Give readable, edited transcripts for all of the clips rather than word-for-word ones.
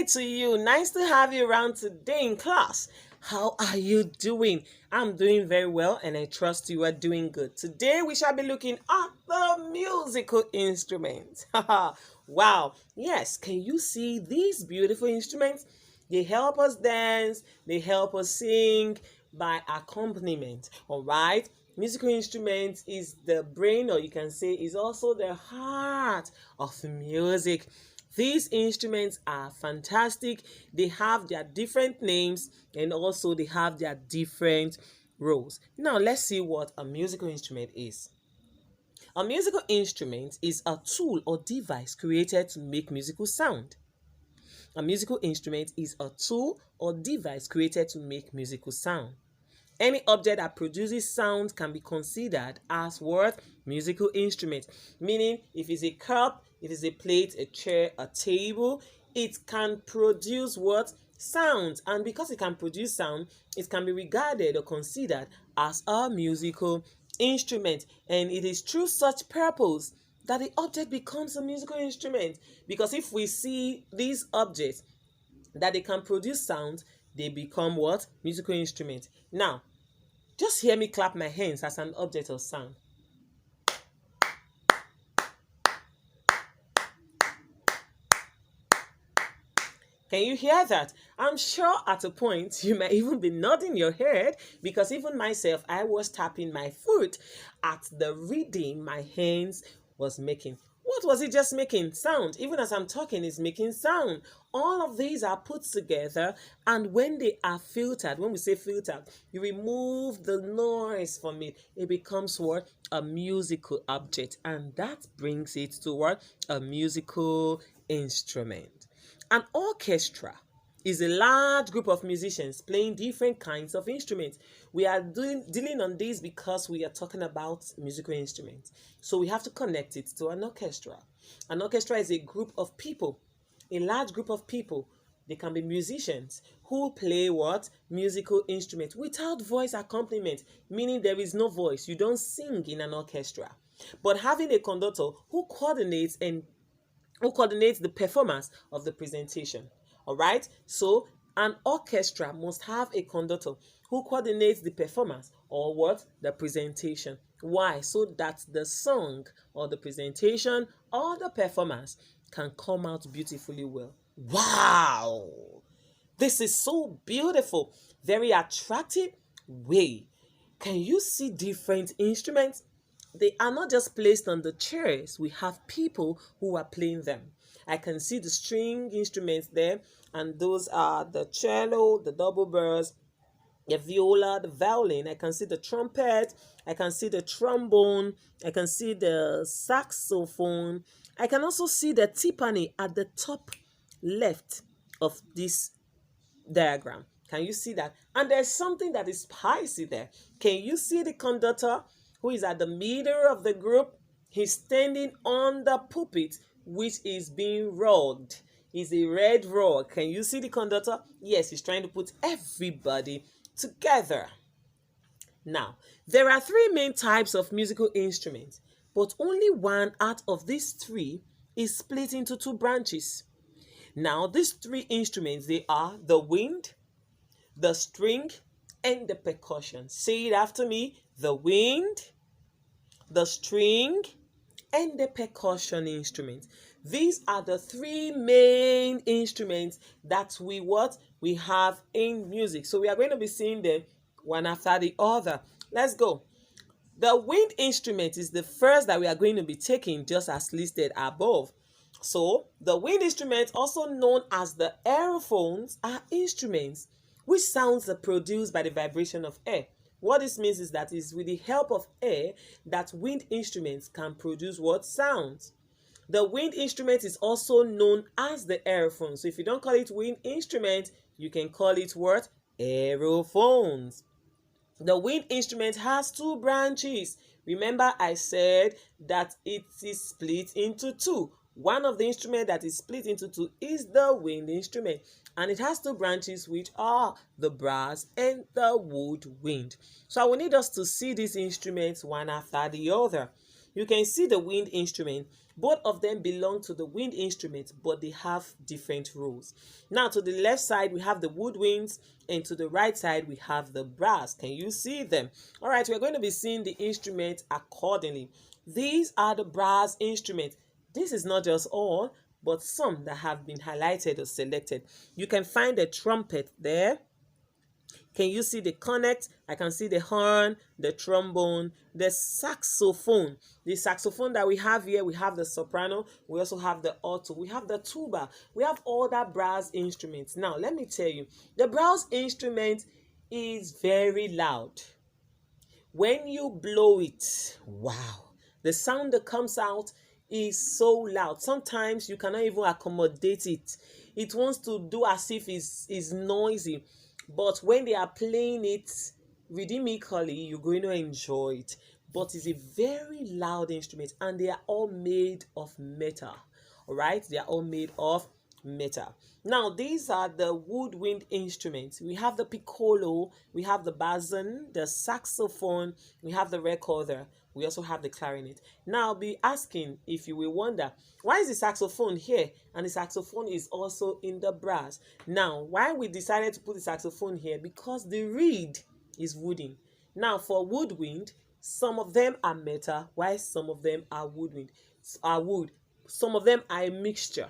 to you. Nice to have you around today in class. How are you doing? I'm doing very well and I trust you are doing good. Today we shall be looking at the musical instruments. Wow. Yes, can you see these beautiful instruments? They help us dance, they help us sing by accompaniment. All right? Musical instruments is the brain, or you can say is also the heart of music. These instruments are fantastic. They have their different names and also they have their different roles. Now let's see what a musical instrument is. A musical instrument is a tool or device created to make musical sound. A musical instrument is a tool or device created to make musical sound. Any object that produces sound can be considered as what? Musical instrument. Meaning, if it's a cup, if it's a plate, a chair, a table, it can produce what? Sound. And because it can produce sound, it can be regarded or considered as a musical instrument. And it is through such purpose that the object becomes a musical instrument. Because if we see these objects that they can produce sound, they become what? Musical instruments. Now, just hear me clap my hands as an object of sound. Can you hear that? I'm sure at a point you might even be nodding your head because even myself, I was tapping my foot at the rhythm my hands was making. What was it just making? Sound. Even as I'm talking, it's making sound. All of these are put together, and when they are filtered, when we say filtered, you remove the noise from it. It becomes what? A musical object, and that brings it to what? A musical instrument. An orchestra is a large group of musicians playing different kinds of instruments. We are dealing on this because we are talking about musical instruments. So we have to connect it to an orchestra. An orchestra is a group of people, a large group of people. They can be musicians who play what? Musical instruments without voice accompaniment, meaning there is no voice. You don't sing in an orchestra. But having a conductor who coordinates the performance of the presentation. All right, so an orchestra must have a conductor who coordinates the performance or what? The presentation. Why? So that the song or the presentation or the performance can come out beautifully well. Wow, this is so beautiful, very attractive way. Can you see different instruments? They are not just placed on the chairs. We have people who are playing them. I can see the string instruments there, and those are the cello, the double bass, the viola, the violin. I can see the trumpet. I can see the trombone. I can see the saxophone. I can also see the timpani at the top left of this diagram. Can you see that? And there's something that is spicy there. Can you see the conductor who is at the middle of the group? He's standing on the pulpit, which is being rolled. It's a red rug. Can you see the conductor? Yes, he's trying to put everybody together. Now, there are three main types of musical instruments, but only one out of these three is split into two branches. Now, these three instruments, they are the wind, the string, and the percussion. Say it after me. The wind, the string, and the percussion instruments. These are the three main instruments that we have in music. So we are going to be seeing them one after the other. Let's go. The wind instrument is the first that we are going to be taking, just as listed above. So the wind instruments, also known as the aerophones, are instruments which sounds are produced by the vibration of air. What this means is that it's with the help of air that wind instruments can produce what? Sounds. The wind instrument is also known as the aerophone. So if you don't call it wind instrument, you can call it what? Aerophones. The wind instrument has two branches. Remember I said that it is split into two. One of the instruments that is split into two is the wind instrument, and it has two branches, which are the brass and the woodwind. So I will need us to see these instruments one after the other. You can see the wind instrument. Both of them belong to the wind instrument, but they have different roles. Now, to the left side, we have the woodwinds, and to the right side, we have the brass. Can you see them? All right, we're going to be seeing the instrument accordingly. These are the brass instruments. This is not just all, but some that have been highlighted or selected. You can find the trumpet there. Can you see the cornet? I can see the horn, the trombone, the saxophone. The saxophone that we have here, we have the soprano, we also have the alto, we have the tuba, we have all that brass instruments. Now, let me tell you, the brass instrument is very loud. When you blow it, wow, the sound that comes out is so loud. Sometimes you cannot even accommodate it. It wants to do as if it's noisy. But when they are playing it rhythmically, you're going to enjoy it. But it's a very loud instrument, and they are all made of metal. All right, they are all made of metal. Now, these are the woodwind instruments. We have the piccolo, we have the basin, the saxophone, we have the recorder, we also have the clarinet. Now, I'll be asking if you will wonder, why is the saxophone here and the saxophone is also in the brass? Now, why we decided to put the saxophone here? Because the reed is wooden. Now, for woodwind, some of them are metal, while some of them are wood. Some of them are a mixture.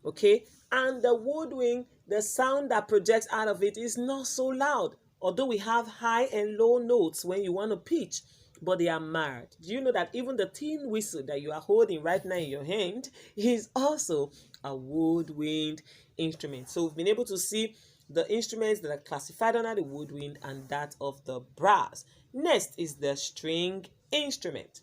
Okay, and the woodwind, the sound that projects out of it is not so loud, although we have high and low notes when you want to pitch, but they are marred. Do you know that even the tin whistle that you are holding right now in your hand is also a woodwind instrument? So we've been able to see the instruments that are classified under the woodwind and that of the brass. Next is the string instrument.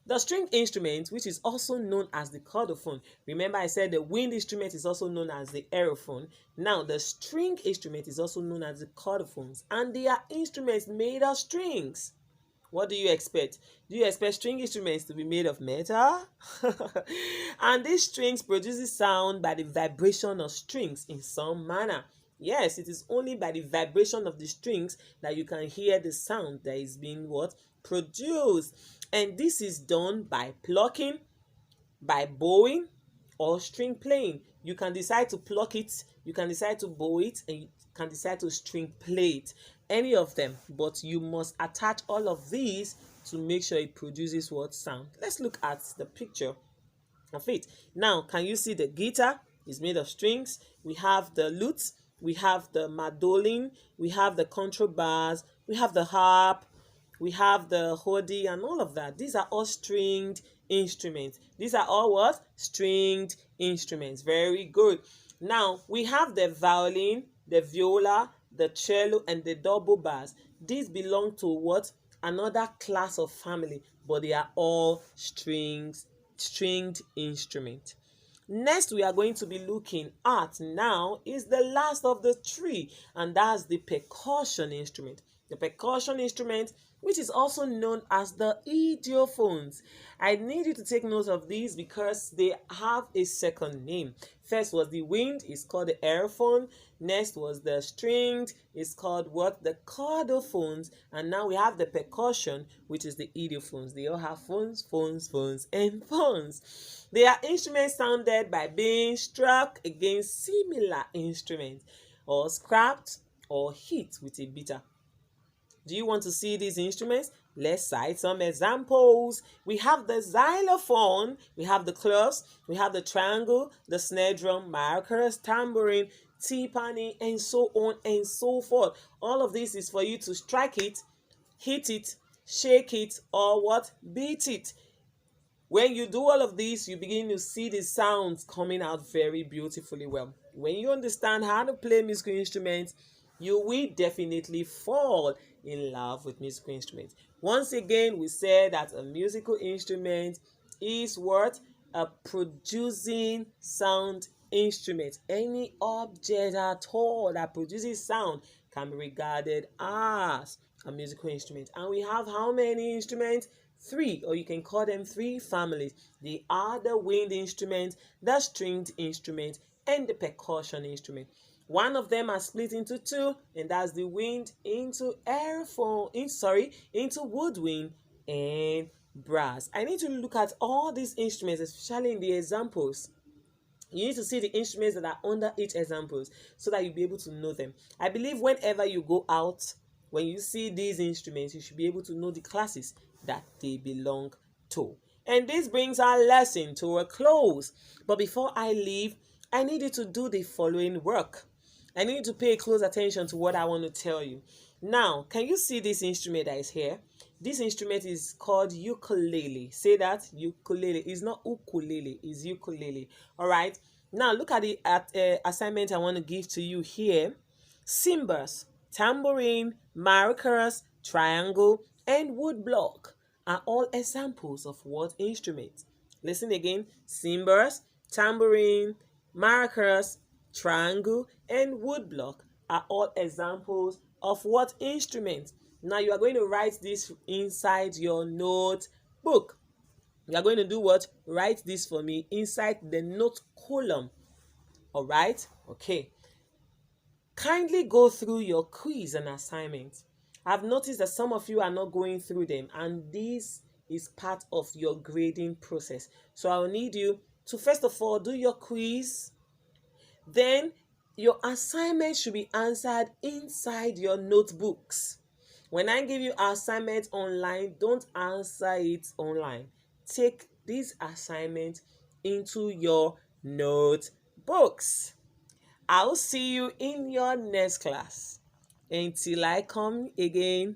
The string instrument, which is also known as the chordophone. Remember, I said the wind instrument is also known as the aerophone. Now, the string instrument is also known as the chordophones, and they are instruments made of strings. What do you expect? Do you expect string instruments to be made of metal? And these strings produces sound by the vibration of strings in some manner. Yes, it is only by the vibration of the strings that you can hear the sound that is being what? Produced. And this is done by plucking, by bowing, or string playing. You can decide to pluck it, you can decide to bow it, and you can decide to string play it. Any of them, but you must attach all of these to make sure it produces what sound. Let's look at the picture of it. Now, can you see the guitar is made of strings? We have the lute, we have the mandolin, we have the contrabass, we have the harp, we have the hodi, and all of that. These are all stringed instruments. These are all what? Stringed instruments. Very good. Now, we have the violin, the viola, the cello, and the double bass. These belong to what? Another class of family, but they are all stringed instruments. Next, we are going to be looking at now is the last of the three, and that's the percussion instrument. The percussion instrument, which is also known as the idiophones. I need you to take note of these because they have a second name. First was the wind, it's called the aerophone. Next was the stringed, it's called what? The chordophones. And now we have the percussion, which is the idiophones. They all have phones, and phones. They are instruments sounded by being struck against similar instruments or scrapped or hit with a beater. Do you want to see these instruments? Let's cite some examples. We have the xylophone, we have the cloves, we have the triangle, the snare drum, maracas, tambourine, timpani, and so on and so forth. All of this is for you to strike it, hit it, shake it, or what? Beat it. When you do all of this, you begin to see the sounds coming out very beautifully well. When you understand how to play musical instruments, you will definitely fall in love with musical instruments. Once again, we said that a musical instrument is what? A producing sound instrument. Any object at all that produces sound can be regarded as a musical instrument. And we have how many instruments? 3, or you can call them 3 families. They are the wind instrument, the stringed instrument, and the percussion instrument. One of them are split into 2, and that's the wind into into woodwind and brass. I need to look at all these instruments, especially in the examples. You need to see the instruments that are under each examples so that you'll be able to know them. I believe whenever you go out, when you see these instruments, you should be able to know the classes that they belong to. And this brings our lesson to a close. But before I leave, I need you to do the following work. I need you to pay close attention to what I want to tell you. Now, can you see this instrument that is here? This instrument is called ukulele. Say that, ukulele. It's not ukulele, it's ukulele. All right. Now, look at the assignment I want to give to you here. Cymbals, tambourine, maracas, triangle, and woodblock are all examples of what instruments? Listen again. Cymbals, tambourine, maracas, triangle, and woodblock are all examples of what instruments? Now you are going to write this inside your notebook. You are going to do what? Write this for me inside the note column. All right? Okay. Kindly go through your quiz and assignments. I've noticed that some of you are not going through them, and this is part of your grading process. So I will need you to first of all do your quiz. Then your assignment should be answered inside your notebooks. When I give you assignment online, don't answer it online. Take this assignment into your notebooks. I'll see you in your next class. Until I come again,